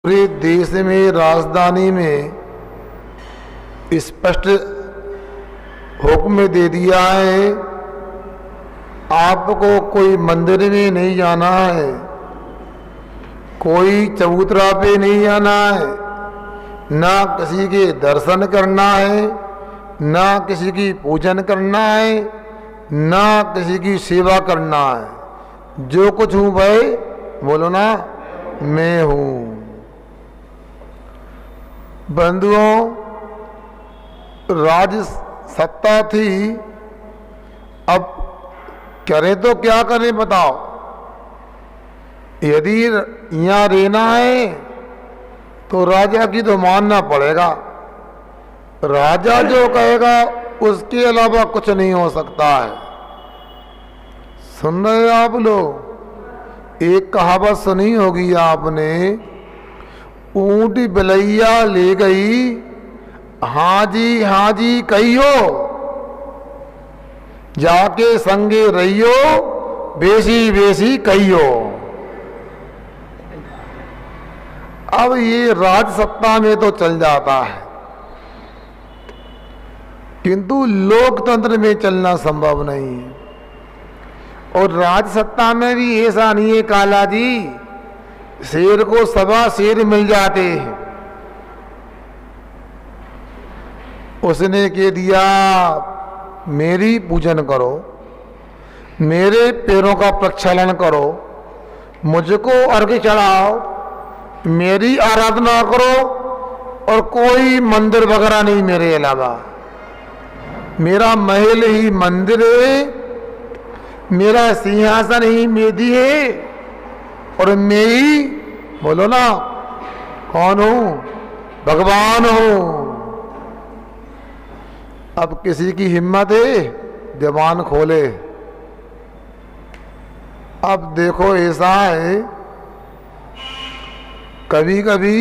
पूरे देश में राजधानी में स्पष्ट हुक्म दे दिया है, आपको कोई मंदिर में नहीं जाना है, कोई चबूतरा पे नहीं जाना है, ना किसी के दर्शन करना है, ना किसी की पूजन करना है, ना किसी की सेवा करना है। जो कुछ हूँ भाई बोलो ना, मैं हूँ। बंधुओं, राज सत्ता थी, अब करें तो क्या करें बताओ। यदि यहाँ रहना है तो राजा की तो मानना पड़ेगा। राजा जो कहेगा उसके अलावा कुछ नहीं हो सकता है। सुन रहे आप लोग? एक कहावत सुनी होगी आपने, ऊंट बिलैया ले गई, हाँ जी कहियो, जाके संगे रहियो, बेसी बेसी कहियो। अब ये राज सत्ता में तो चल जाता है, किंतु लोकतंत्र में चलना संभव नहीं है। और राज सत्ता में भी ऐसा नहीं है काला जी, शेर को सवा शेर मिल जाते हैं। उसने कह दिया मेरी पूजन करो, मेरे पैरों का प्रक्षालन करो, मुझको अर्घ्य चढ़ाओ, मेरी आराधना करो, और कोई मंदिर वगैरह नहीं मेरे अलावा। मेरा महल ही मंदिर है, मेरा सिंहासन ही मेदी है, और मैं ही बोलो ना कौन हूं? भगवान हूं। अब किसी की हिम्मत है जबान खोले। अब देखो ऐसा है, कभी कभी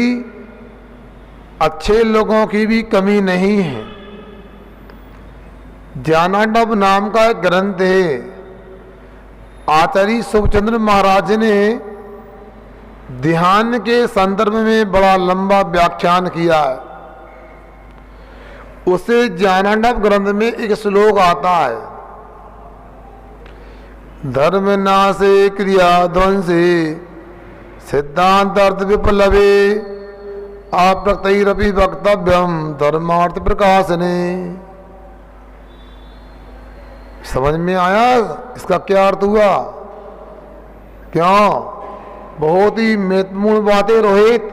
अच्छे लोगों की भी कमी नहीं है। ज्ञानांडव नाम का एक ग्रंथ है, आचार्य सुखचंद्र महाराज ने ध्यान के संदर्भ में बड़ा लंबा व्याख्यान किया है। उसे ज्ञानांडव ग्रंथ में एक श्लोक आता है, धर्म नाशे क्रिया ध्वंसे सिद्धांत अर्थ विप्लवे अप्रत्यरपि वक्तव्यम धर्मार्थ प्रकाशने। समझ में आया इसका क्या अर्थ हुआ? क्यों? बहुत ही महत्वपूर्ण बातें रोहित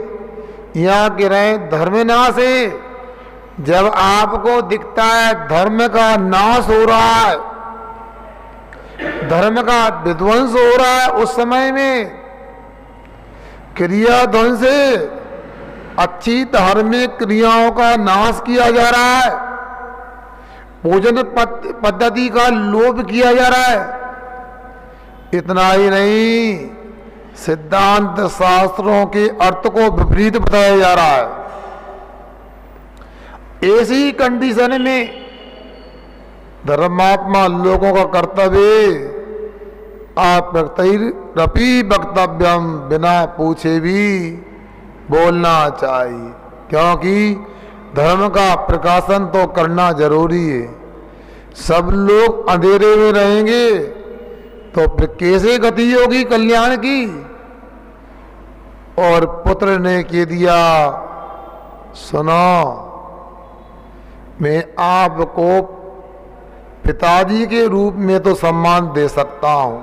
यहाँ कह रहे हैं। धर्म नाश है, जब आपको दिखता है धर्म का नाश हो रहा है, धर्म का विध्वंस हो रहा है, उस समय में क्रिया ध्वंस से अच्छी धार्मिक क्रियाओं का नाश किया जा रहा है, पूजन पद्धति का लोप किया जा रहा है। इतना ही नहीं, सिद्धांत शास्त्रों के अर्थ को विपरीत बताया जा रहा है। ऐसी कंडीशन में धर्मात्मा लोगों का कर्तव्य अप्रत्यरपि वक्तव्यम, बिना पूछे भी बोलना चाहिए, क्योंकि धर्म का प्रकाशन तो करना जरूरी है। सब लोग अंधेरे में रहेंगे तो फिर कैसे गति होगी कल्याण की? और पुत्र ने कह दिया सुनो, मैं आपको पिताजी के रूप में तो सम्मान दे सकता हूं,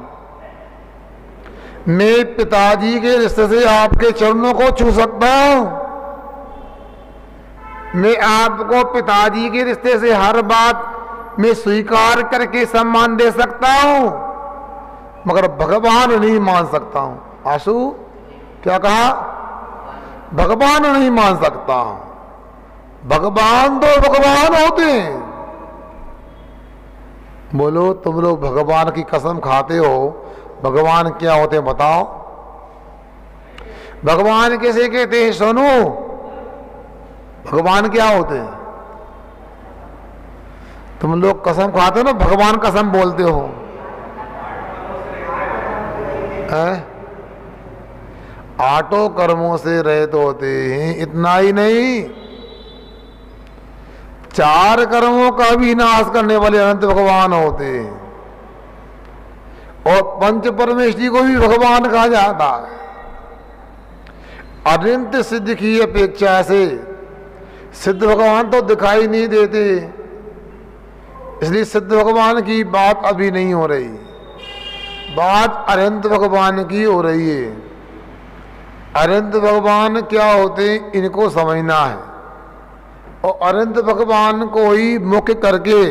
मैं पिताजी के रिश्ते से आपके चरणों को छू सकता हूं, मैं आपको पिताजी के रिश्ते से हर बात में स्वीकार करके सम्मान दे सकता हूं, मगर भगवान नहीं मान सकता हूं। आशु क्या कहा? भगवान नहीं मान सकता हूं। भगवान तो भगवान होते हैं। बोलो, तुम लोग भगवान की कसम खाते हो, भगवान क्या होते हैं बताओ? भगवान कैसे कहते हैं? सुनो, भगवान क्या होते हैं? तुम लोग कसम खाते हो ना, भगवान कसम बोलते हो। आठों कर्मों से रहित होते हैं। इतना ही नहीं, 4 कर्मों का भी नाश करने वाले अनंत भगवान होते हैं। और पंच परमेश्वरी को भी भगवान कहा जाता है। अनंत सिद्ध की अपेक्षा से सिद्ध भगवान तो दिखाई नहीं देते, इसलिए सिद्ध भगवान की बात अभी नहीं हो रही, बात अनंत भगवान की हो रही है। अनंत भगवान क्या होते हैं इनको समझना है, और अनंत भगवान को ही मुख्य करके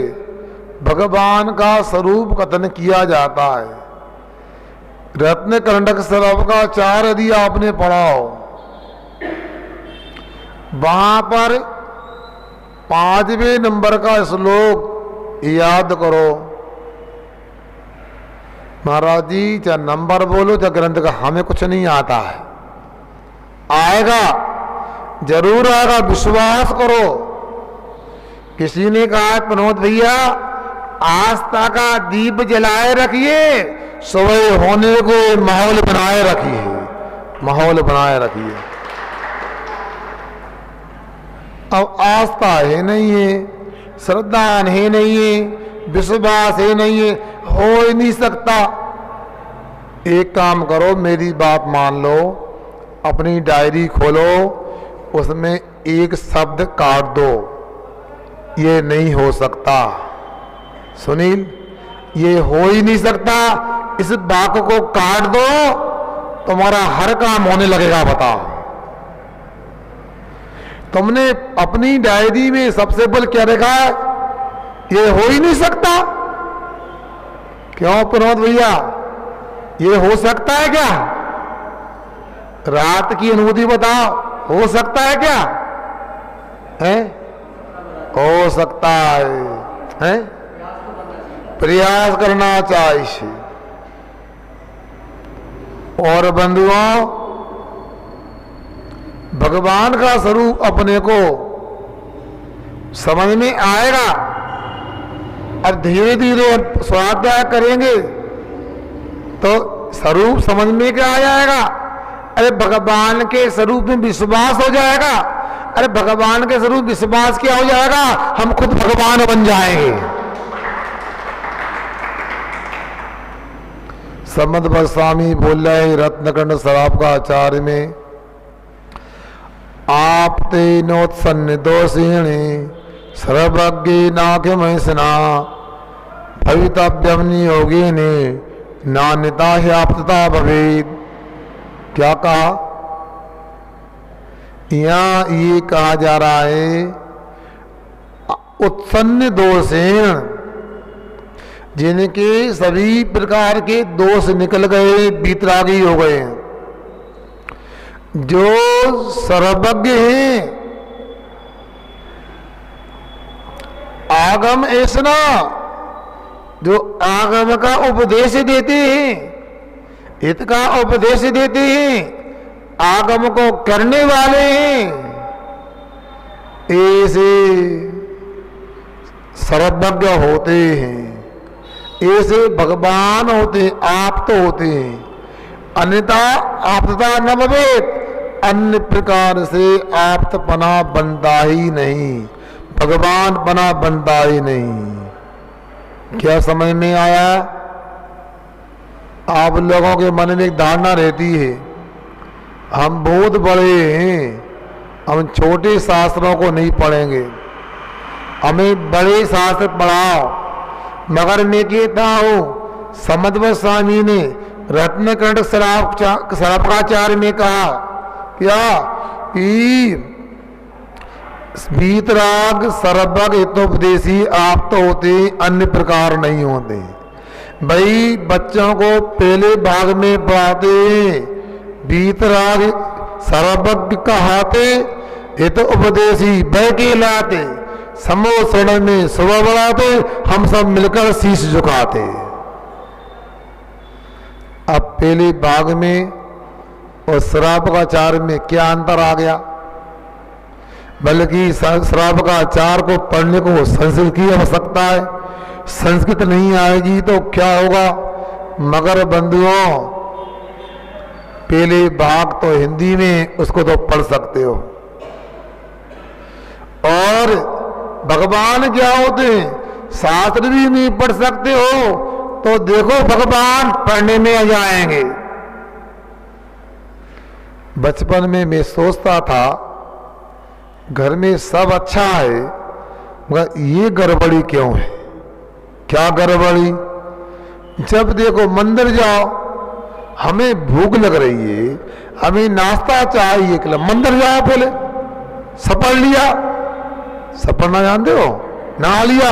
भगवान का स्वरूप कथन किया जाता है। रत्न कंडक श्लोक का 4 यदि आपने पढ़ा हो, वहां पर 5वें नंबर का श्लोक याद करो। महाराज जी चाहे नंबर बोलो चाहे ग्रंथ का, हमें कुछ नहीं आता है। आएगा, जरूर आएगा, विश्वास करो। किसी ने कहा प्रमोद भैया आस्था का दीप जलाए रखिए, सुबह होने को माहौल बनाए रखिए, माहौल बनाए रखिए। अब आस्था है नहीं है, श्रद्धा है नहीं है, विश्वास है नहीं है, हो ही नहीं सकता। एक काम करो, मेरी बात मान लो, अपनी डायरी खोलो, उसमें एक शब्द काट दो, ये नहीं हो सकता। सुनील, ये हो ही नहीं सकता, इस वाक्य को काट दो, तुम्हारा हर काम होने लगेगा। बताओ, तुमने अपनी डायरी में सबसे पहले क्या लिखा है? ये हो ही नहीं सकता। क्यों प्रमोद भैया, ये हो सकता है क्या? रात की अनुभूति बताओ, हो सकता है क्या? है? हो सकता है? प्रयास करना चाहिए। और बंधुओं, भगवान का स्वरूप अपने को समझ में आएगा। अब धीरे धीरे स्वाध्याय करेंगे तो स्वरूप समझ में क्या आ जाएगा। अरे भगवान के स्वरूप में विश्वास हो जाएगा। अरे भगवान के स्वरूप विश्वास क्या हो जाएगा, हम खुद भगवान बन जाएंगे। समद गोस्वामी बोल रहे रत्नकंड शराब का आचार्य में, आप तेनोत्सन्न दोषेणे सर्वज्ञ नाख्य महिषना भवितव्यम नियोगे ने नान्यता ह्याप्तता भवेद। क्या कहा? यहां ये कहा जा रहा है उत्सन्न दोषेण, जिनके सभी प्रकार के दोष निकल गए, बीतरागी हो गए, जो सर्वज्ञ हैं, आगम ऐसना, जो आगम का उपदेश देते हैं, हित का उपदेश देते हैं, आगम को करने वाले हैं, ऐसे सर्वज्ञ होते हैं, ऐसे भगवान होते हैं, आप तो होते हैं। अन्यथा आपदा न भवेत, अन्य प्रकार से आप्तपना बनता ही नहीं, भगवान बना बनता ही नहीं। क्या समझ में आया? आप लोगों के मन में एक धारणा रहती है, हम बहुत बड़े हैं, हम छोटे शास्त्रों को नहीं पढ़ेंगे, हमें बड़े शास्त्र पढ़ाओ। मगर मैं कहता हूँ, समद गोस्वामी ने रत्नकंड शराबकाचार्य में कहा क्या कि वीतराग सर्वज्ञ हितोपदेशी आप तो होते, अन्य प्रकार नहीं होते। भाई बच्चों को पहले भाग में पढ़ाते हैं, वीतराग सर्वज्ञ कहाते, हितोपदेशी बह के लाते, समोसण में सुबह बढ़ाते, हम सब मिलकर शीश झुकाते। अब पहले भाग में और श्रावकाचार्य में क्या अंतर आ गया? बल्कि श्रावकाचार्य को पढ़ने को संस्कृत की आवश्यकता है, संस्कृत नहीं आएगी तो क्या होगा? मगर बंधुओं, पहले भाग तो हिंदी में, उसको तो पढ़ सकते हो। और भगवान क्या होते हैं, शास्त्र भी नहीं पढ़ सकते हो तो देखो भगवान पढ़ने में आ जाएंगे। बचपन में मैं सोचता था घर में सब अच्छा है मगर ये गड़बड़ी क्यों है। क्या गड़बड़ी, जब देखो मंदिर जाओ, हमें भूख लग रही है, हमें नाश्ता चाहिए, कि मंदिर जाओ पहले, सपड़ लिया, सपड़ना जानते हो, नहा लिया,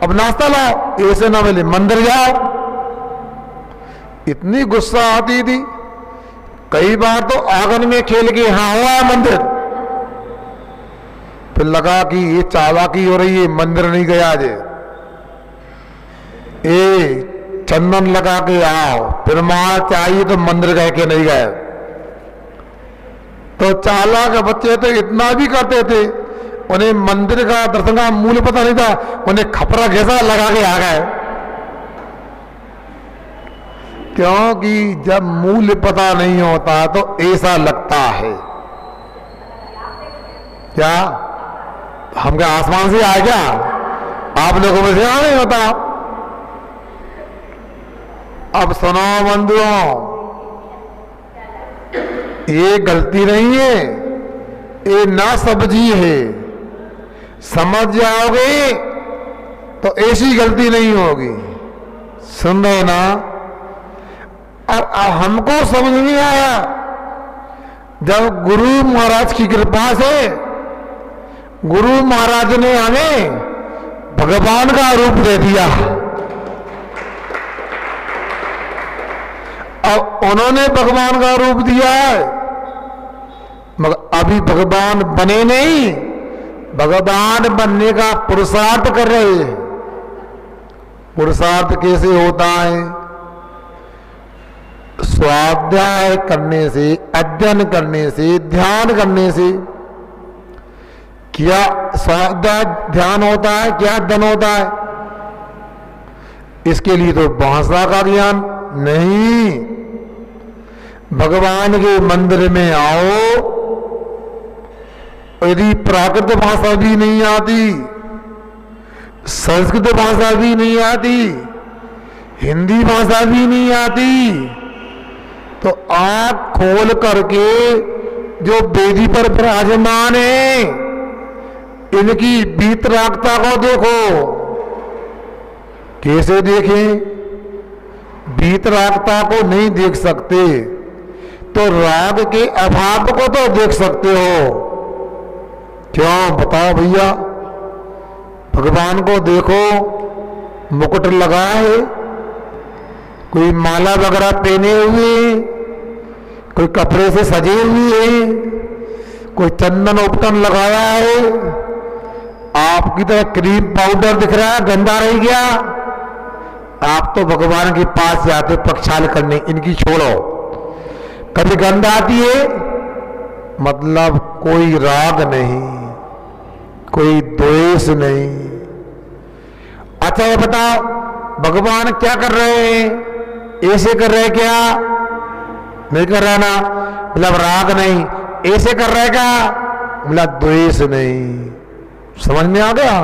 अब नाश्ता लाओ, ऐसे ना मिले मंदिर जाओ। इतनी गुस्सा आती थी, कई बार तो आंगन में खेल के हाँ हुआ मंदिर, फिर लगा कि ये चालाकी हो रही है, मंदिर नहीं गया आज, चंदन लगा के आओ, फिर मां चाहिए तो मंदिर गए के नहीं गए। तो चालाक बच्चे तो इतना भी करते थे, उन्हें मंदिर का दर्शन का मूल्य पता नहीं था, उन्हें खपरा जैसा लगा के आ गए। क्योंकि जब मूल्य पता नहीं होता तो ऐसा लगता है। क्या हम क्या आसमान से आए क्या, आप लोगों में से नहीं होता। अब सुनो बंधुओं, ये गलती नहीं है, ये ना सब्जी है, समझ जाओगे तो ऐसी गलती नहीं होगी। सुन रहे ना, अब हमको समझ नहीं आया, जब गुरु महाराज की कृपा से गुरु महाराज ने हमें भगवान का रूप दे दिया। अब उन्होंने भगवान का रूप दिया है मगर अभी भगवान बने नहीं, भगवान बनने का पुरुषार्थ कर रहे हैं। पुरुषार्थ कैसे होता है, स्वाध्याय करने से, अध्ययन करने से, ध्यान करने से। क्या स्वाध्याय ध्यान होता है, क्या अध्ययन होता है, इसके लिए तो भाषा का ज्ञान नहीं। भगवान के मंदिर में आओ, यदि प्राकृत भाषा भी नहीं आती, संस्कृत भाषा भी नहीं आती, हिंदी भाषा भी नहीं आती, तो आंख खोल करके जो वेदी पर विराजमान है इनकी वीतरागता को देखो। कैसे देखें, वीतरागता को नहीं देख सकते तो राग के अभाव को तो देख सकते हो। क्यों बताओ भैया, भगवान को देखो, मुकुट लगा है, कोई माला वगैरह पहने हुए, कोई कपड़े से सजे हुए हैं, कोई चंदन उपटन लगाया है, आपकी तरह क्रीम पाउडर दिख रहा है, गंदा रह गया। आप तो भगवान के पास जाते प्रक्षाल करने, इनकी छोड़ो, कभी गंध आती है, मतलब कोई राग नहीं, कोई द्वेष नहीं। अच्छा ये बताओ, भगवान क्या कर रहे हैं, ऐसे कर रहे क्या, नहीं कर रहा ना, मतलब राग नहीं, ऐसे कर रहे क्या, मतलब द्वेष नहीं। समझ में आ गया,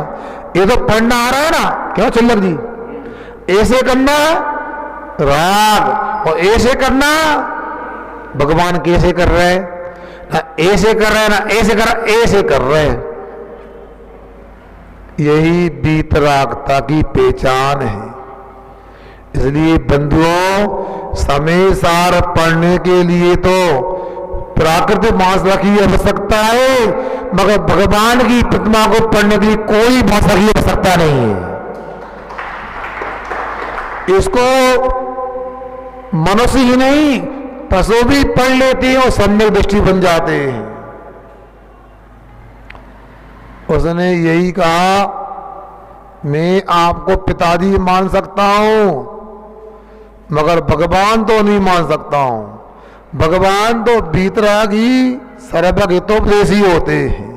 ये तो पढ़ना आ रहा है ना, क्यों चिल्लर जी, ऐसे करना राग और ऐसे करना भगवान कैसे कर रहे हैं, ना ऐसे कर रहे हैं ना ऐसे कर रहे, ऐसे कर रहे हैं। यही वीतरागता की पहचान है। इसलिए बंधुओं, समय सार पढ़ने के लिए तो प्राकृतिक भाषा की आवश्यकता है, मगर भगवान की प्रतिमा को पढ़ने के लिए कोई भाषा की आवश्यकता नहीं है। इसको मनुष्य ही नहीं, पशु भी पढ़ लेते हैं और सम्यक दृष्टि बन जाते हैं। उसने यही कहा, मैं आपको पिताजी मान सकता हूं मगर भगवान तो नहीं मान सकता हूं। भगवान तो वीतरागी सर्वज्ञतोपदेशी होते हैं।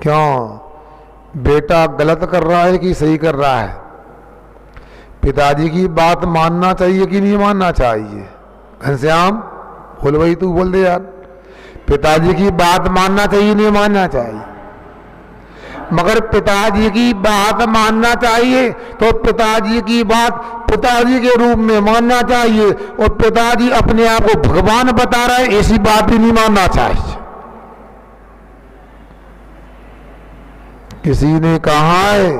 क्यों, बेटा गलत कर रहा है कि सही कर रहा है, पिताजी की बात मानना चाहिए कि नहीं मानना चाहिए। घनश्याम बोल, भाई तू बोल दे यार, पिताजी की बात मानना चाहिए नहीं मानना चाहिए? मगर पिताजी की बात मानना चाहिए तो पिताजी की बात पिताजी के रूप में मानना चाहिए, और पिताजी अपने आप को भगवान बता रहे हैं ऐसी बात भी नहीं मानना चाहिए। किसी ने कहा है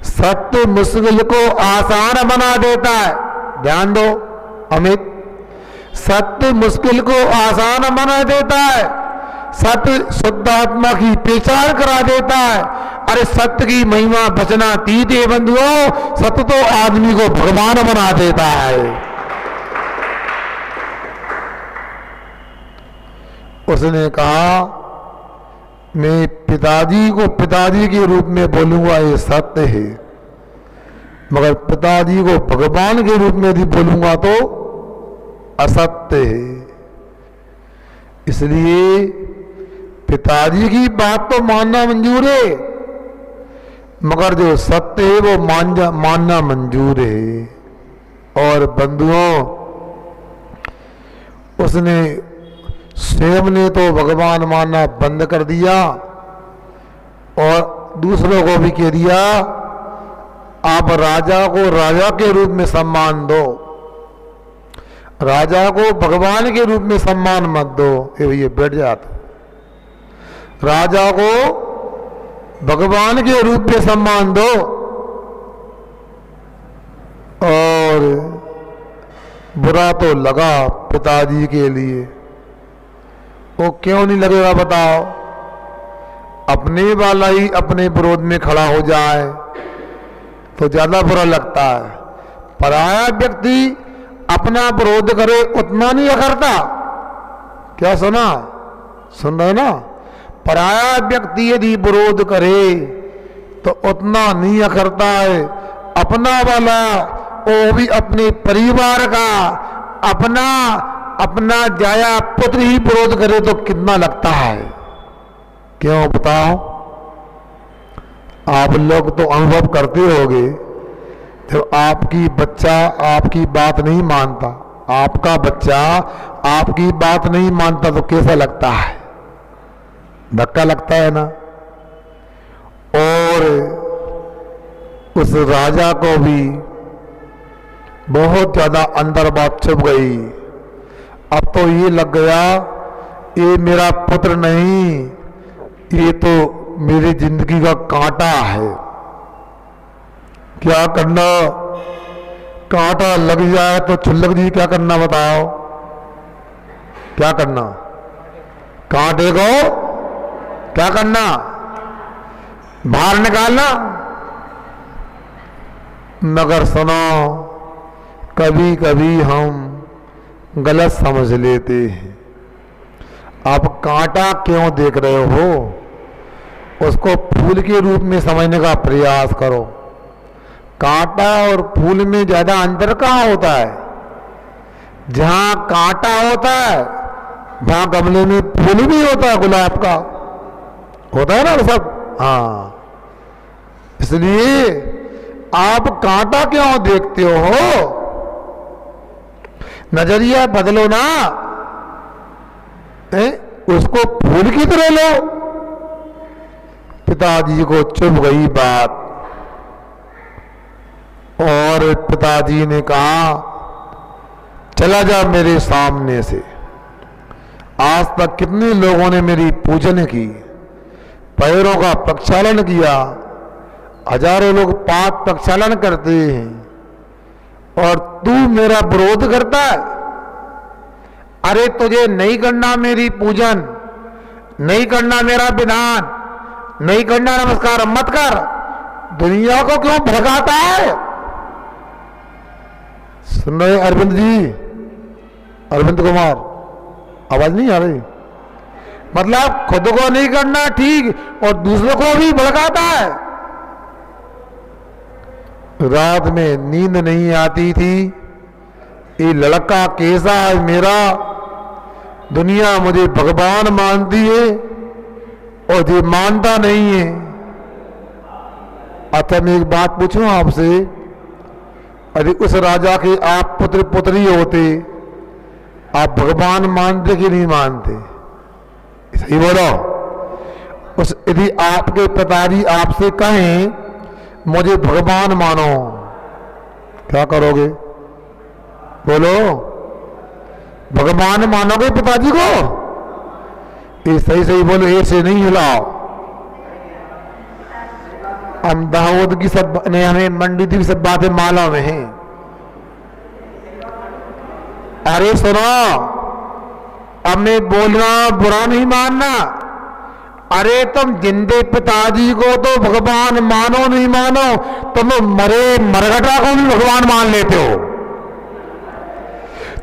सत्य मुश्किल को आसान बना देता है। ध्यान दो अमित, सत्य मुश्किल को आसान बना देता है, सत्य शुद्ध आत्मा की पहचान करा देता है। अरे सत्य की महिमा बचना तीत है बंधुओं, सत्य तो आदमी को भगवान बना देता है। उसने कहा मैं पिताजी को पिताजी के रूप में बोलूंगा ये सत्य है, मगर पिताजी को भगवान के रूप में यदि बोलूंगा तो असत्य है। इसलिए पिताजी की बात तो मानना मंजूर है, मगर जो सत्य है वो मानना मंजूर है। और बंधुओं, उसने स्वयं ने तो भगवान मानना बंद कर दिया और दूसरों को भी कह दिया आप राजा को राजा के रूप में सम्मान दो, राजा को भगवान के रूप में सम्मान मत दो। ये भैया बैठ जाता, राजा को भगवान के रूप में सम्मान दो। और बुरा तो लगा पिताजी के लिए, वो क्यों नहीं लगेगा बताओ? अपने वाला ही अपने विरोध में खड़ा हो जाए तो ज्यादा बुरा लगता है। पराया व्यक्ति अपना विरोध करे उतना नहीं अखरता। क्या सुना? सुन रहे ना? पराया व्यक्ति यदि विरोध करे तो उतना नहीं अखरता है। अपना वाला, वो भी अपने परिवार का, अपना जाया पुत्र ही विरोध करे तो कितना लगता है। क्यों बताओ? आप लोग तो अनुभव करते होंगे, जब आपकी बच्चा आपकी बात नहीं मानता, आपका बच्चा आपकी बात नहीं मानता तो कैसा लगता है? धक्का लगता है ना। और उस राजा को भी बहुत ज्यादा अंदर बात छुप गई। अब तो ये लग गया ये मेरा पुत्र नहीं, ये तो मेरी जिंदगी का कांटा है। क्या करना? कांटा लग जाए तो छुल्लक जी क्या करना बताओ? क्या करना? कांटे को क्या करना? बाहर निकालना। मगर सुनो, कभी कभी हम गलत समझ लेते हैं। आप कांटा क्यों देख रहे हो? उसको फूल के रूप में समझने का प्रयास करो। कांटा और फूल में ज्यादा अंतर कहाँ होता है? जहां कांटा होता है वहां गमले में फूल भी होता है, गुलाब का होता है ना सब। हाँ, इसलिए आप कांटा क्यों देखते हो? नजरिया बदलो ना, उसको फूल की तरह लो। पिताजी को चुभ गई बात और पिताजी ने कहा चला जा मेरे सामने से। आज तक कितने लोगों ने मेरी पूजन की, पैरों का प्रक्षालन किया, हजारों लोग पाद प्रक्षालन करते हैं, और तू मेरा विरोध करता है। अरे तुझे नहीं करना मेरी पूजन, नहीं करना मेरा विधान, नहीं करना नमस्कार, मत कर। दुनिया को क्यों भगाता है? सुन रहे अरविंद जी, अरविंद कुमार, आवाज नहीं आ रही? मतलब खुद को नहीं करना ठीक और दूसरों को भी भड़काता है। रात में नींद नहीं आती थी, ये लड़का कैसा है मेरा, दुनिया मुझे भगवान मानती है और ये मानता नहीं है। अच्छा मैं एक बात पूछूं आपसे, यदि उस राजा के आप पुत्र पुत्री होते, आप भगवान मानते कि नहीं मानते? सही बोलो। उस यदि आपके पिताजी आपसे कहें मुझे भगवान मानो, क्या करोगे? बोलो, भगवान मानोगे पिताजी को? ये सही सही बोलो, ऐसे नहीं हिलाओ। हम दाऊद की सब ने हमें मंडी की सब बातें माला में हैं। अरे सुनो, अब मैं बोलना बुरा नहीं मानना। अरे तुम जिंदे पिताजी को तो भगवान मानो नहीं मानो, तुम मरे मरघटा को भी भगवान मान लेते हो।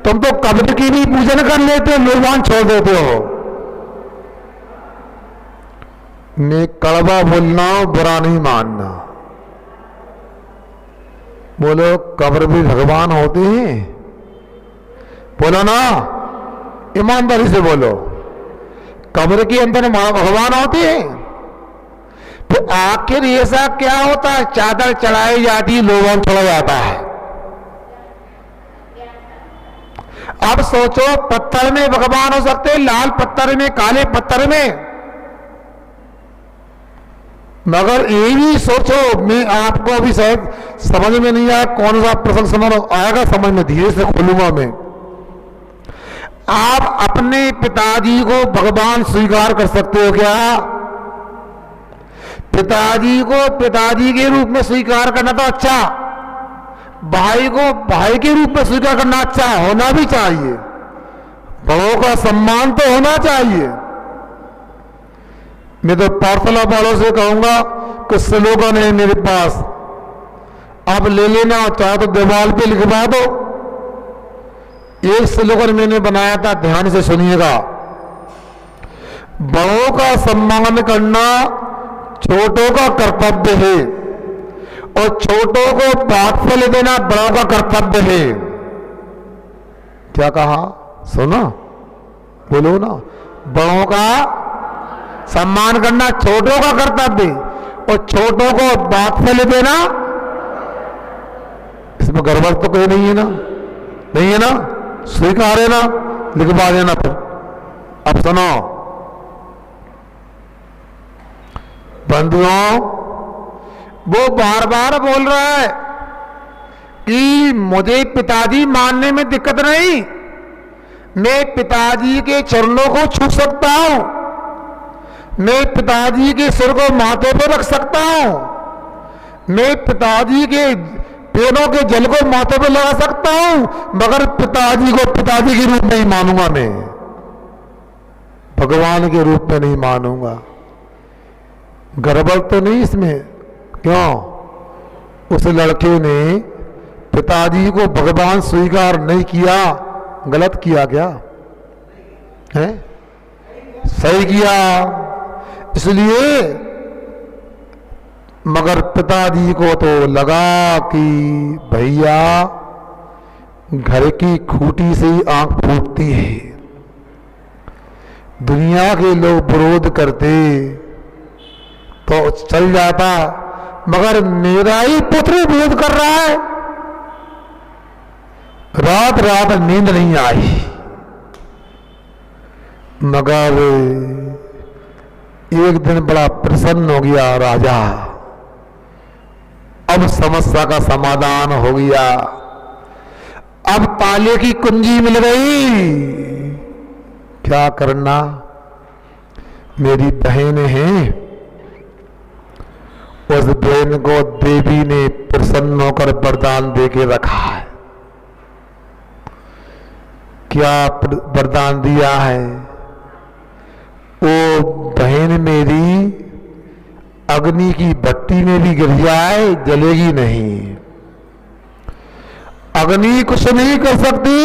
तुम तो कब्र की भी पूजन कर लेते हो, भगवान छोड़ देते हो। मैं कड़वा बोलना, बुरा नहीं मानना। बोलो, कब्र भी भगवान होते हैं? बोलो ना, ईमानदारी से बोलो, कब्र के अंदर भगवान होते हैं? तो आखिर ऐसा क्या होता है? चादर चढ़ाई जाती, लोगों छोड़ा जाता है। अब सोचो, पत्थर में भगवान हो सकते हैं, लाल पत्थर में, काले पत्थर में। मगर ये भी सोचो, मैं आपको अभी शायद समझ में नहीं आया कौन सा प्रसंग समझ आएगा, समझ में धीरे से खोलूंगा मैं। आप अपने पिताजी को भगवान स्वीकार कर सकते हो क्या? पिताजी को पिताजी के रूप में स्वीकार करना तो अच्छा, भाई को भाई के रूप में स्वीकार करना अच्छा होना भी चाहिए। बड़ों का सम्मान तो होना चाहिए। मैं तो पाठशाला वालों से कहूंगा कि स्लोगन है मेरे पास, आप ले लेना, चाहे तो दीवार पे लिखवा दो। एक स्लोगन मैंने बनाया था, ध्यान से सुनिएगा। बड़ों का सम्मान करना छोटों का कर्तव्य है, और छोटों को पाठफल देना बड़ों का कर्तव्य है। क्या कहा? सुनो, बोलो ना। बड़ों का सम्मान करना छोटों का कर्तव्य, और छोटों को पाठफल देना, इसमें गड़बड़ तो कोई नहीं है ना? नहीं है ना? स्वीकार है ना? लिखवा देना फिर। अब सुनो बंधुओं, वो बार बार बोल रहा है कि मुझे पिताजी मानने में दिक्कत नहीं, मैं पिताजी के चरणों को छू सकता हूं, मैं पिताजी के सिर को माथे पर रख सकता हूं, मैं पिताजी के पैरों के जल को माथे पर लगा सकता हूं, मगर पिताजी को पिताजी के रूप में ही मानूंगा, मैं भगवान के रूप में नहीं मानूंगा। गड़बड़ तो नहीं इसमें? क्यों? उस लड़के ने पिताजी को भगवान स्वीकार नहीं किया, गलत किया क्या है? सही किया। इसलिए मगर पिताजी को तो लगा कि भैया घर की खूंटी से ही आंख फूटती है, दुनिया के लोग विरोध करते तो चल जाता, मगर मेरा ही पुत्र विरोध कर रहा है। रात रात नींद नहीं आई, मगर एक दिन बड़ा प्रसन्न हो गया राजा। अब समस्या का समाधान हो गया, अब ताले की कुंजी मिल गई। क्या करना? मेरी बहन है, उस बहन को देवी ने प्रसन्न होकर वरदान दे के रखा है। क्या वरदान दिया है? वो बहन मेरी अग्नि की भट्टी में भी गिर जाए जलेगी नहीं, अग्नि कुछ नहीं कर सकती।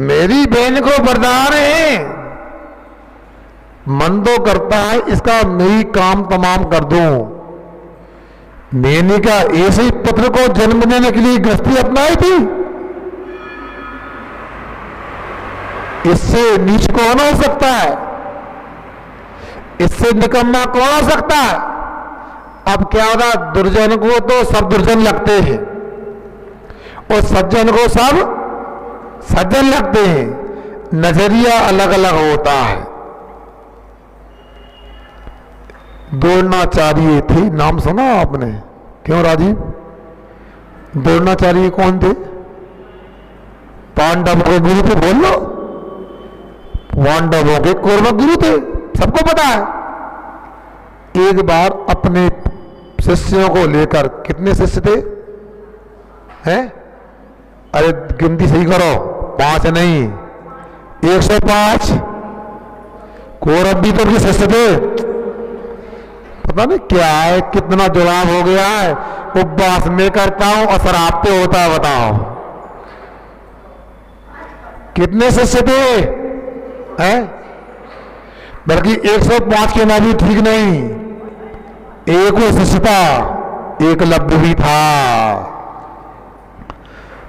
मेरी बहन को वरदान है, मन तो करता है इसका मैं ही काम तमाम कर दूं। मैंने क्या ऐसे ही पुत्र को जन्म देने के लिए गृहस्थी अपनाई थी? इससे नीच कौन हो सकता है? इससे निकम्मा कौन हो सकता है? अब क्या होता, दुर्जन को तो सब दुर्जन लगते हैं, और सज्जन को सब सज्जन लगते हैं, नजरिया अलग अलग होता है। द्रोणाचार्य थे, नाम सुना आपने? क्यों राजीव? द्रोणाचार्य कौन थे? पांडव के गुरु थे, बोल लो। पांडवों के कौरव गुरु थे, सबको पता है। एक बार अपने शिष्यों को लेकर, कितने शिष्य थे? हैं? अरे गिनती सही करो, 5 नहीं, 105 कौरव भी तो शिष्य थे। पता नहीं क्या है, कितना जुड़ाव हो गया है। उपवास में करता हूं, असर आप पे होता है, बताओ कितने शिष्य थे? हैं? बल्कि 105 के ना भी ठीक नहीं, एक वो शिष्य था, एकलव्य भी था।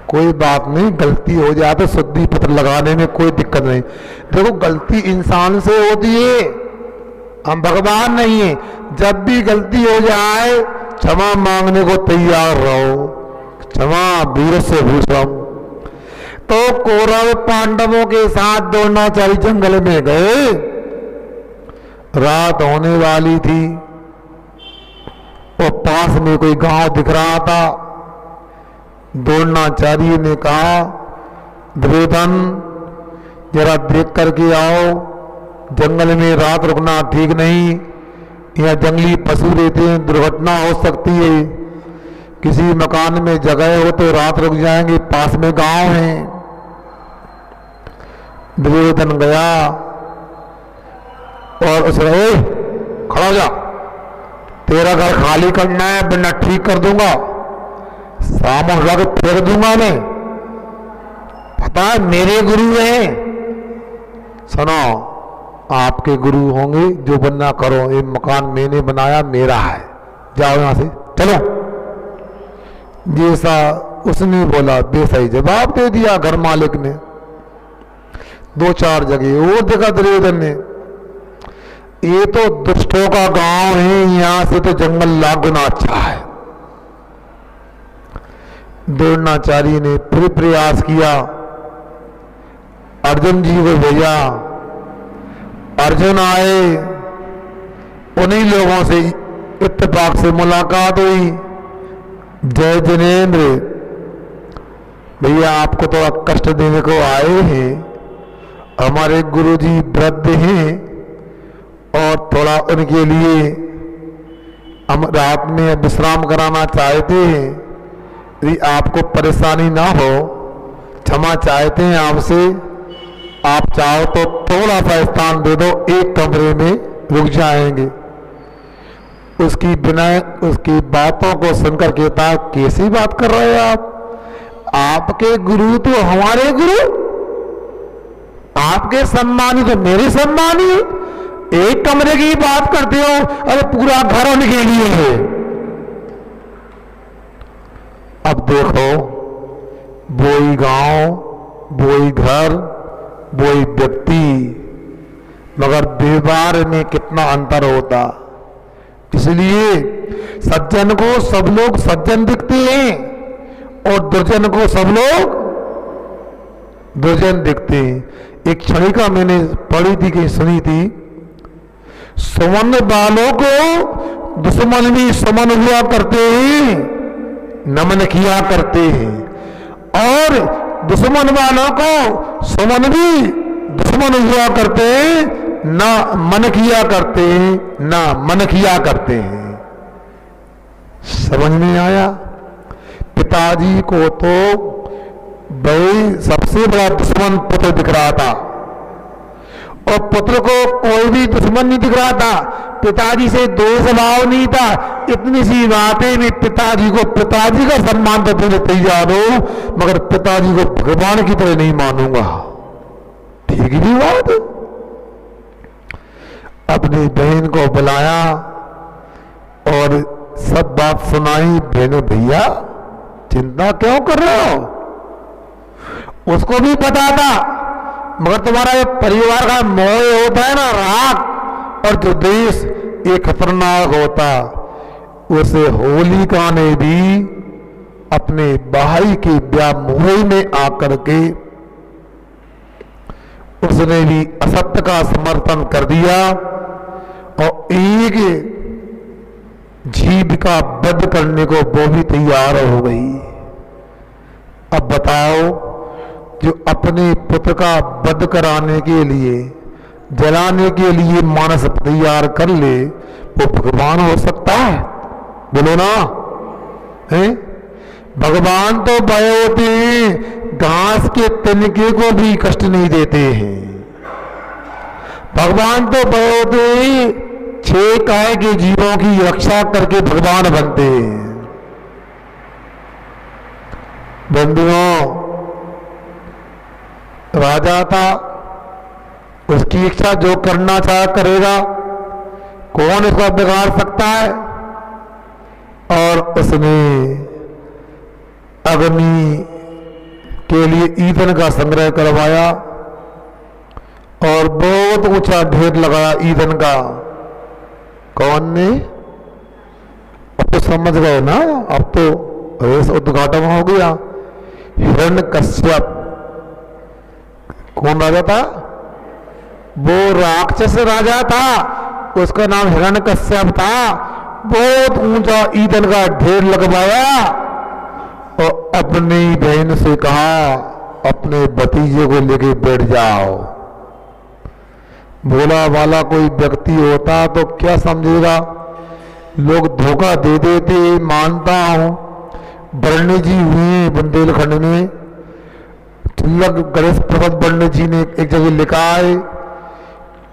कोई बात नहीं, गलती हो जाए तो शुद्धि पत्र लगाने में कोई दिक्कत नहीं। देखो गलती इंसान से होती है, हम भगवान नहीं है। जब भी गलती हो जाए क्षमा मांगने को तैयार रहो, क्षमा वीर से भूषण। तो कौरव पांडवों के साथ द्रोणाचार्य जंगल में गए, रात होने वाली थी और पास में कोई गांव दिख रहा था। द्रोणाचार्य ने कहा, दुर्योधन जरा देख करके आओ, जंगल में रात रुकना ठीक नहीं, यहाँ जंगली पशु रहते हैं, दुर्घटना हो सकती है। किसी मकान में जगह हो तो रात रुक जाएंगे, पास में गांव है। दुर्योधन गया और उसने, खड़ा हो जा, तेरा घर खाली करना है, बिना ठीक कर दूंगा, सामान ला के फेंक दूंगा मैं, पता है मेरे गुरु हैं। सुनो, आपके गुरु होंगे, जो बनना करो, ये मकान मैंने बनाया, मेरा है, जाओ यहां से, चलो। जैसा उसने बोला वैसा ही जवाब दे दिया घर मालिक ने। 2-4 जगह और देखा दुर्योधन ने, ये तो दुष्टों का गांव है, यहां से तो जंगल लाख गुना अच्छा है। द्रोणाचार्य ने फिर प्रयास किया, अर्जुन जी को भेजा। अर्जुन आए, उन्हीं लोगों से इत्तेफाक से मुलाकात हुई। जय जिनेन्द्र, भैया आपको थोड़ा कष्ट देने को आए हैं, हमारे गुरुजी वृद्ध हैं और थोड़ा उनके लिए हम रात में विश्राम कराना चाहते हैं। यदि आपको परेशानी ना हो, क्षमा चाहते हैं आपसे। आप चाहो तो थोड़ा सा स्थान दे दो, एक कमरे में रुक जाएंगे। उसकी विनय, उसकी बातों को सुनकर कहता है, कैसी बात कर रहे हैं आप? आपके गुरु तो हमारे गुरु, आपके सम्मानी तो मेरे सम्मानी, एक कमरे की बात करते हो, अरे पूरा घर उनके लिए है। अब देखो, वही गांव, वही घर, वही व्यक्ति, मगर व्यवहार में कितना अंतर होता। इसलिए सज्जन को सब लोग सज्जन दिखते हैं और दुर्जन को सब लोग दुर्जन दिखते हैं। एक क्षणिका मैंने पढ़ी थी कि सुनी थी, सुमन वालों को दुश्मन भी सुमन हुआ करते हैं, नमन किया करते हैं, और दुश्मन वालों को सुमन भी दुश्मन हुआ करते हैं, ना मन किया करते हैं, ना मन किया करते हैं। समझ में आया? पिताजी को तो भाई सबसे बड़ा दुश्मन पुत्र दिख रहा था और पुत्र को कोई भी दुश्मन नहीं दिख रहा था। पिताजी से द्वेष भाव नहीं था। इतनी सी बातें भी पिताजी को, पिताजी का सम्मान तो देने तैयार हो, मगर पिताजी को भगवान की तरह नहीं मानूंगा। ठीक ही बात। अपनी बहन को बुलाया और सब बात सुनाई। बहनों, भैया चिंता क्यों कर रहे हो? उसको भी पता था, मगर तुम्हारा ये परिवार का मोह होता है ना, राग और जो देश, ये खतरनाक होता। उसे होलिका ने भी अपने भाई के व्यामोह में आकर के उसने भी असत्य का समर्थन कर दिया और एक जीव का वध करने को वो भी तैयार हो गई। अब बताओ, जो अपने पुत्र का वध कराने के लिए, जलाने के लिए मानस तैयार कर ले, वो भगवान हो सकता है? बोलो ना, है? भगवान तो बड़े होते हैं, घास के तिनके को भी कष्ट नहीं देते हैं। भगवान तो बड़े होते हैं, 6 काय के जीवों की रक्षा करके भगवान बनते हैं। बंधुओं, राजा था, उसकी इच्छा जो करना चाह करेगा, कौन इसको बिगाड़ सकता है? और उसने अग्नि के लिए ईंधन का संग्रह करवाया और बहुत ऊंचा ढेर लगाया ईंधन का। कौन ने? अब तो समझ गए ना, अब तो रेस उद्घाटन हो गया। हिरण्यकश्यप कौन राजा था? वो राक्षस राजा था, उसका नाम हिरण्यकश्यप था। बहुत ऊंचा ईंधन का ढेर लगवाया और अपनी बहन से कहा, अपने भतीजे को लेके बैठ जाओ। भोला वाला कोई व्यक्ति होता तो क्या समझेगा, लोग धोखा दे देते। मानता हूं, बरणी जी हुए बुंदेलखंड में, तिलक गणेश प्रसाद बरणी जी ने एक जगह लिखा है,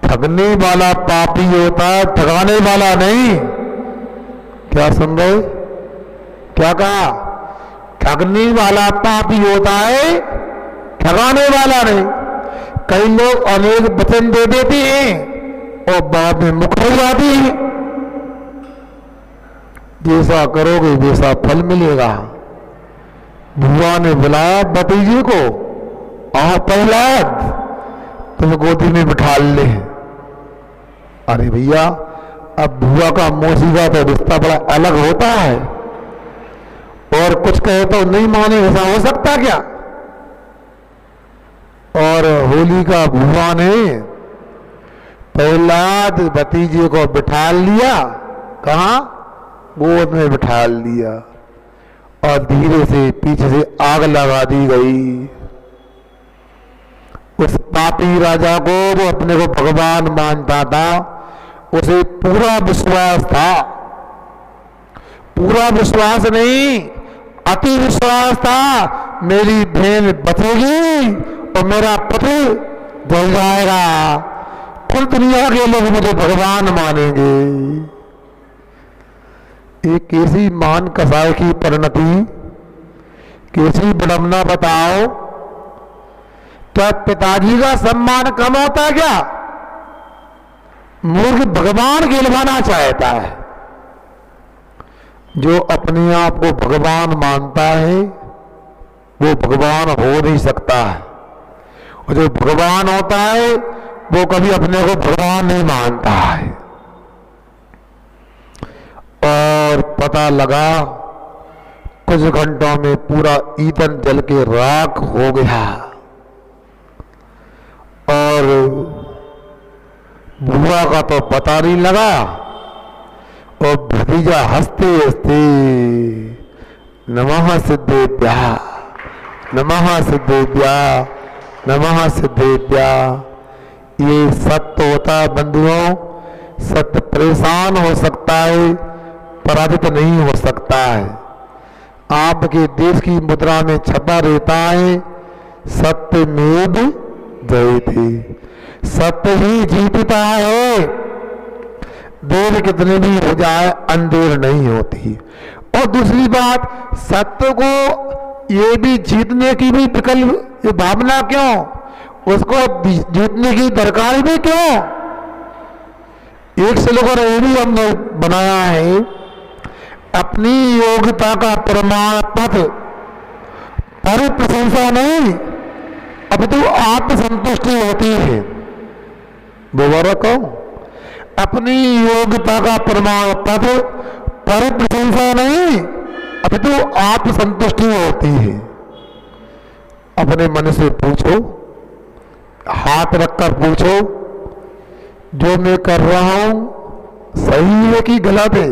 ठगने वाला पापी होता है, ठगाने वाला नहीं। क्या सुन रहे? क्या कहा? ठगने वाला पापी होता है, ठगाने वाला नहीं। कई लोग अनेक वचन दे देते हैं और बाद में मुकर जाते हैं। जैसा करोगे वैसा फल मिलेगा। बुआ ने बुलाया भतीजे को, आओ प्रहलाद, तुम गोदी में बिठा ले। अरे भैया, अब बुआ का मौसी का तो रिश्ता बड़ा अलग होता है, और कुछ कहे तो नहीं माने, ऐसा हो सकता क्या? और होली का बुआ ने प्रहलाद भतीजे को बिठा लिया, कहाँ? गोद में बिठा लिया, और धीरे से पीछे से आग लगा दी गई। उस पापी राजा को, वो अपने को भगवान मानता था, उसे पूरा विश्वास था, पूरा विश्वास नहीं, अति विश्वास था, मेरी बहन बचेगी और मेरा पति जल जाएगा, फिर दुनिया के लोग मुझे भगवान मानेंगे। एक कैसी मान कसाई की परिणति, कैसी विडंबना बताओ। क्या पिताजी का सम्मान कम होता क्या? मूर्ख भगवान गिलवाना चाहता है। जो अपने आप को भगवान मानता है वो भगवान हो नहीं सकता है, और जो भगवान होता है वो कभी अपने को भगवान नहीं मानता है। और पता लगा कुछ घंटों में पूरा ईंधन जल के राख हो गया, और बुआ का तो पता नहीं लगा, और भतीजा हंसते हंसते नमः सिद्धेभ्या, नमः सिद्धेभ्या, नमः सिद्धेभ्या। ये सत्य होता है बंधुओं, सत्य परेशान हो सकता है, पराजित नहीं हो सकता है। आपके देश की मुद्रा में छपा रहता है, सत्यमेव जयते, सत्य ही जीतता है। देर कितने भी हो जाए अंधेर नहीं होती। और दूसरी बात, सत्य को ये भी जीतने की भी विकल्प भावना क्यों, उसको जीतने की दरकार भी क्यों? एक श्लोक ये भी हमने बनाया है, अपनी योग्यता का प्रमाण पत्र, पर प्रशंसा नहीं अपितु आत्मसंतुष्टि होती है। दोबारा कहूं, अपनी योग्यता का प्रमाण पत्र, पर प्रशंसा नहीं अभी तो आत्मसंतुष्टि होती है। अपने मन से पूछो, हाथ रखकर पूछो, जो मैं कर रहा हूं सही है कि गलत है।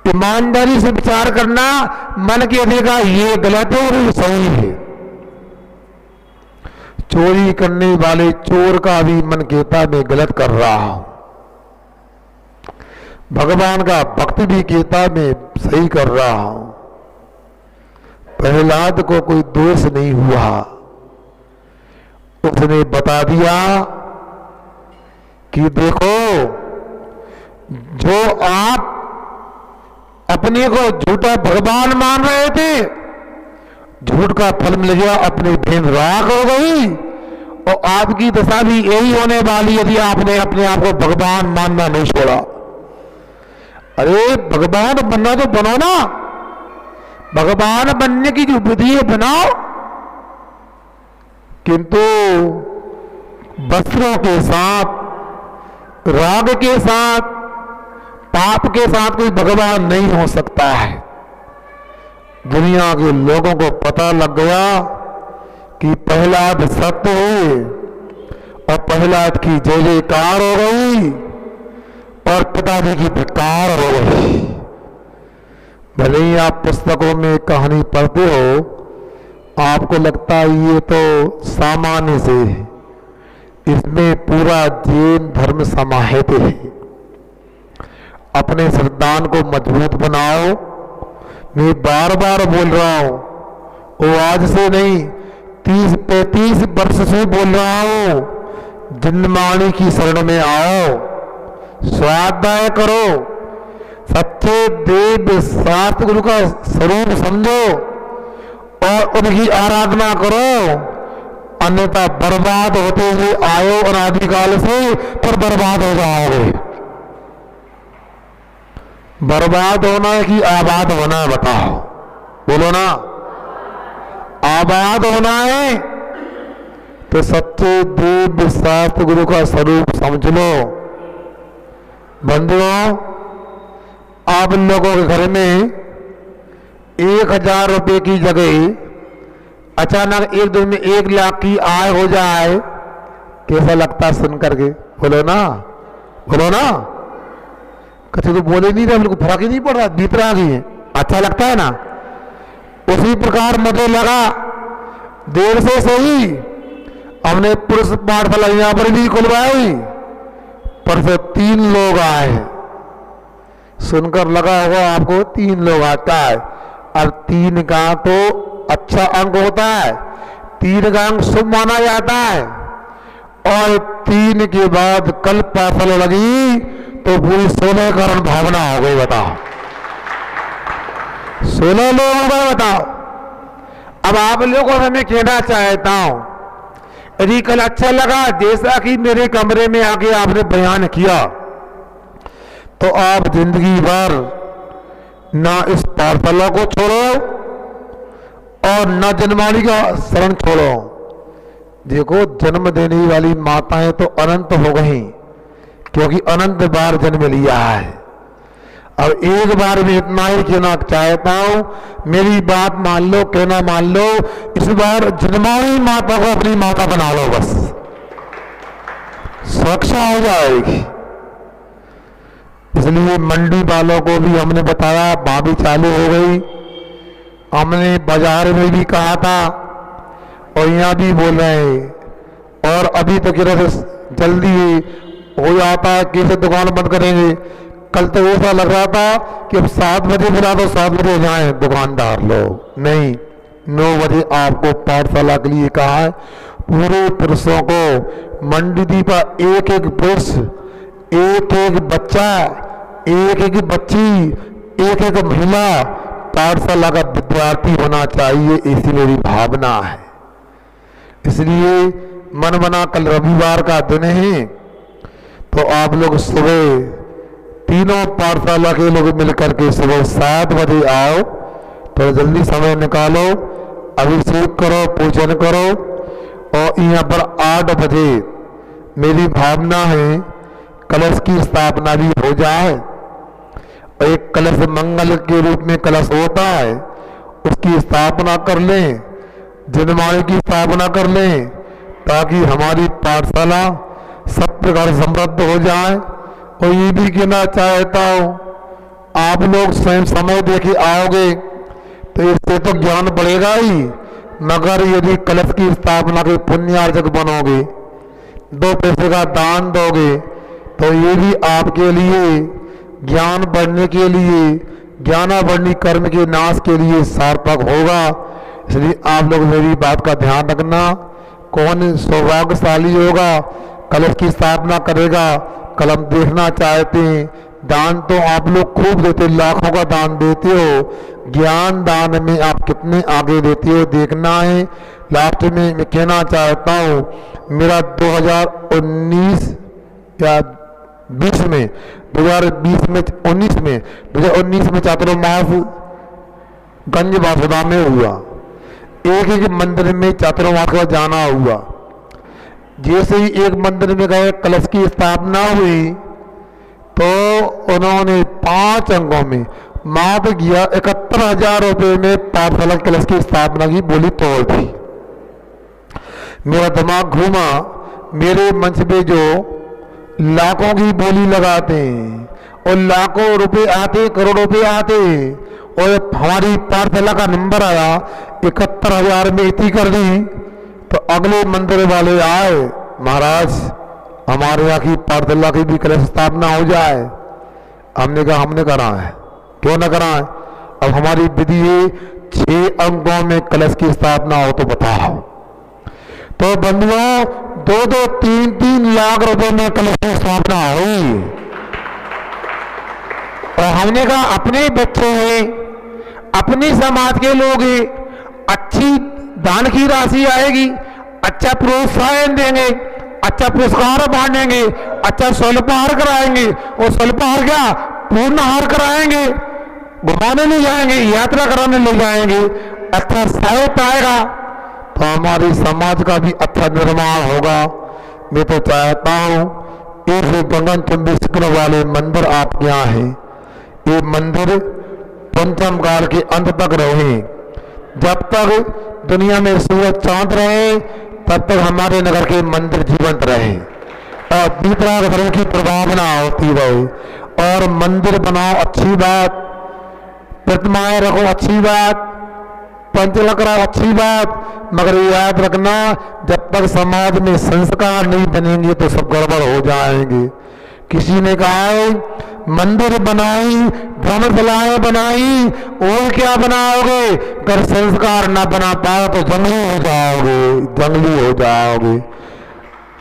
ईमानदारी से विचार करना, मन कहने ये गलत है और ये सही है। चोरी करने वाले चोर का भी मन कहता मैं गलत कर रहा हूं। भगवान का भक्त भी कहता मैं सही कर रहा हूं। प्रहलाद को कोई दोष नहीं हुआ, उसने बता दिया कि देखो, जो आप अपने को झूठा भगवान मान रहे थे, झूठ का फल मिल गया, अपनी बहन राख हो गई, और आपकी दशा भी यही होने वाली यदि आपने अपने आप को भगवान मानना नहीं छोड़ा। अरे भगवान बनना तो बनो ना, भगवान बनने की जो विधि है बनाओ, किंतु वस्त्रों के साथ, राग के साथ, पाप के साथ कोई भगवान नहीं हो सकता है। दुनिया के लोगों को पता लग गया कि प्रहलाद सत्य है, और प्रहलाद की जय जयकार हो गई और पिताजी की धिक्कार हो गई। भले ही आप पुस्तकों में कहानी पढ़ते हो, आपको लगता है ये तो सामान्य से है, इसमें पूरा जैन धर्म समाहित है। अपने सिद्धांत को मजबूत बनाओ। मैं बार बार बोल रहा हूं, वो आज से नहीं 30-35 वर्ष से बोल रहा हूं, जिनवाणी की शरण में आओ, स्वाध्याय करो, सच्चे देव शास्त्र गुरु का स्वरूप समझो और उनकी आराधना करो, अन्यथा बर्बाद होते हुए आयो अनादिकाल से, पर बर्बाद हो जाओगे। बर्बाद होना है कि आबाद होना है, बताओ, बोलो ना। आबाद होना है तो सच्चे देव शास्त्र गुरु का स्वरूप समझ लो। बंधुओं, आप लोगों के घर में 1000 रुपए की जगह अचानक एक दिन में 1 लाख की आय हो जाए, कैसा लगता है सुन करके? बोलो ना, बोलो ना। कभी तो बोले नहीं रहे, बिल्कुल फर्क ही नहीं पड़ रहा, भीतर आ गई है, अच्छा लगता है ना। उसी प्रकार मुझे लगा देर से सही, हमने पुरुष पाठशाला यहां पर भी खुलवाई, पर से 3 लोग आए। सुनकर लगा होगा आपको 3 लोग आता है, और 3 का तो अच्छा अंक होता है, 3 का अंक शुभ माना जाता है। और 3 के बाद कल पाठशाला लगी तो पूरी 16 कारण भावना हो गई। बताओ, 16 लोग हो गए। बताओ, अब आप लोगों से मैं कहना चाहता हूं, यदि कल अच्छा लगा जैसा कि मेरे कमरे में आके आपने बयान किया, तो आप जिंदगी भर ना इस पाठशाला को छोड़ो और न जनवाणी का शरण छोड़ो। देखो, जन्म देने वाली माताएं तो अनंत हो गई, क्योंकि अनंत बार जन्म लिया है। अब एक बार में इतना ही कहना चाहता हूं, मेरी बात मान लो, कहना मान लो, इस बार जन्मानी माता को अपनी माता बना लो, बस सुरक्षा हो जाएगी। इसलिए मंडी वालों को भी हमने बताया, भाभी चालू हो गई। हमने बाजार में भी कहा था और यहाँ भी बोल रहे हैं, और अभी तो कह रहे जल्दी हो जाता है, कैसे दुकान बंद करेंगे। कल तो ऐसा लग रहा था कि अब 7 बजे बुला दो, 7 बजे जाए दुकानदार लोग। नहीं, 9 बजे आपको पाठशाला के लिए कहा है। पूरे पुरुषों को मंडी दीपा, एक एक पुरुष, एक एक बच्चा, एक एक बच्ची, एक एक महिला पाठशाला का विद्यार्थी होना चाहिए, ऐसी मेरी भावना है। इसलिए मन बना, कल रविवार का दिन है, तो आप लोग सुबह तीनों पाठशाला के लोग मिलकर के सुबह 7 बजे आओ, तो जल्दी समय निकालो, अभिषेक करो, पूजन करो, और यहाँ पर 8 बजे मेरी भावना है कलश की स्थापना भी हो जाए। एक कलश मंगल के रूप में कलश होता है, उसकी स्थापना कर लें, जनवाणी की स्थापना कर लें, ताकि हमारी पाठशाला सब प्रकार समृद्ध हो जाए। और ये भी कहना चाहता हूँ, आप लोग स्वयं समय देके आओगे तो इससे तो ज्ञान बढ़ेगा ही, मगर यदि कलश की स्थापना के पुण्यार्जक बनोगे, 2 पैसे का दान दोगे, तो ये भी आपके लिए ज्ञान बढ़ने के लिए, ज्ञानावर्णी कर्म के नाश के लिए सार्थक होगा। इसलिए आप लोग मेरी बात का ध्यान रखना। कौन सौभाग्यशाली होगा, कलश की स्थापना करेगा, कलम देखना चाहते हैं। दान तो आप लोग खूब देते, लाखों का दान देते हो, ज्ञान दान में आप कितने आगे देते हो देखना है। लास्ट में मैं कहना चाहता हूँ, मेरा 2019 या 20 में 2019 में चातुर्मास गंज वासुदा में हुआ। एक मंदिर में चातुर्मास का जाना हुआ। जैसे ही एक मंदिर में गए, कलश की स्थापना हुई, तो उन्होंने 5 अंगों में मात्र किया 71,000 रुपये में पाठशाला कलश की स्थापना की बोली तोड़ दी। मेरा दिमाग घूमा, मेरे मंच पे जो लाखों की बोली लगाते हैं और लाखों रुपए आते, करोड़ रुपए आते, और हमारी पाठशाला का नंबर आया 71,000 में इतनी कर दी। तो अगले मंदिर वाले आए, महाराज हमारे यहाँ की पाठशाला की भी कलश स्थापना हो जाए। हमने कहा हमने करा है, क्यों न कराएं। अब हमारी विधि है 6 अंगों में कलश की स्थापना हो तो बताओ। तो बंधुओं 2-2, 3-3 लाख रुपए में कलश की स्थापना हुई। और हमने कहा अपने बच्चे हैं, अपने समाज के लोग हैं, अच्छी दान की राशि आएगी, अच्छा प्रोत्साहन देंगे, अच्छा पुरस्कार बांटेंगे, अच्छा स्वल्पहार कराएंगे, और स्वल्पहार क्या पूर्णहार कराएंगे, घुमाने ले जाएंगे, यात्रा कराने ले जाएंगे, अच्छा साहित्य आएगा, तो हमारे समाज का भी अच्छा निर्माण होगा। मैं तो चाहता हूँ एक गगन चुंबी शिखर वाले मंदिर आपके यहाँ है, ये मंदिर पंचम काल के अंत तक रहे। जब तक दुनिया में सूरज चांद रहे, तब तक हमारे नगर के मंदिर जीवंत रहे और दूसरा धर्म की प्रभावना होती रहे। और मंदिर बनाओ अच्छी बात, प्रतिमाएं रखो अच्छी बात, पंचलक रखो अच्छी बात, मगर याद रखना जब तक समाज में संस्कार नहीं बनेंगे तो सब गड़बड़ हो जाएंगे। किसी ने कहा है मंदिर बनाई, धर्मशालाएं बनाई, और क्या बनाओगे, अगर संस्कार ना बना पाओ तो जंगली हो जाओगे, जंगली हो जाओगे।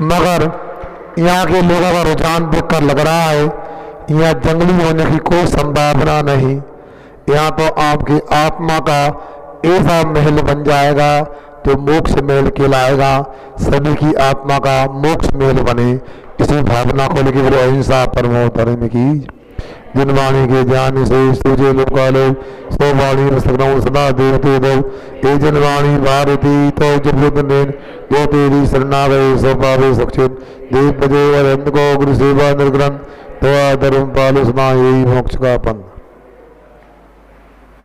मगर यहाँ के लोगों का रुझान देखकर लग रहा है यहाँ जंगली होने की कोई संभावना नहीं। यहाँ तो आपकी आत्मा का ऐसा महल बन जाएगा जो मोक्ष महल कहलाएगा। सभी की आत्मा का मोक्ष महल बने, इसी भावना को लेकर बोले अहिंसा परमो धर्म की। जिनवाणी के ज्ञान से सूझे लोकालो सोवाणी सगनौ सदा देवते दो, ए जनवाणी भारती तो जब नेन जो तेरी शरणागए सो पावे सुखचित। देव बजे अरंत को गुरु सेवा निर्ग्रंथ तो धर्म पालो समा, यही मोक्ष का पंथ।